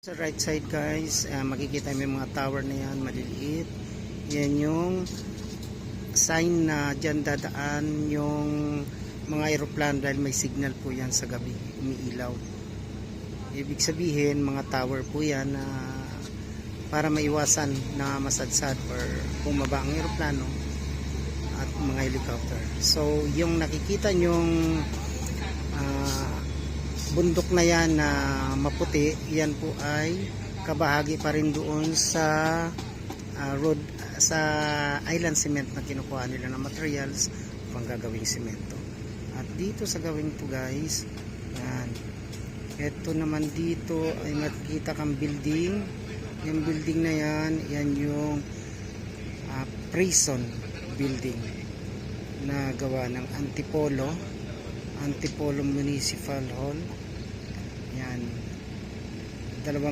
Sa right side guys, makikita mo yung mga tower na yan, maliliit. Yan yung sign na dyan dadaan yung mga aeroplano dahil may signal po yan sa gabi, umiilaw. Ibig sabihin, mga tower po yan na para maiwasan na masadsad or bumaba ang aeroplano at mga helicopter. So, yung nakikita nyong bundok na yan na maputi, yan po ay kabahagi pa rin doon sa road, sa island cement na kinukuha nila ng materials pang gagawing semento. At dito sa gawin to guys, yan, eto naman dito ay makikita kang building. Yung building na yan, yan yung prison building na gawa ng Antipolo Municipal Hall. Yan, dalawang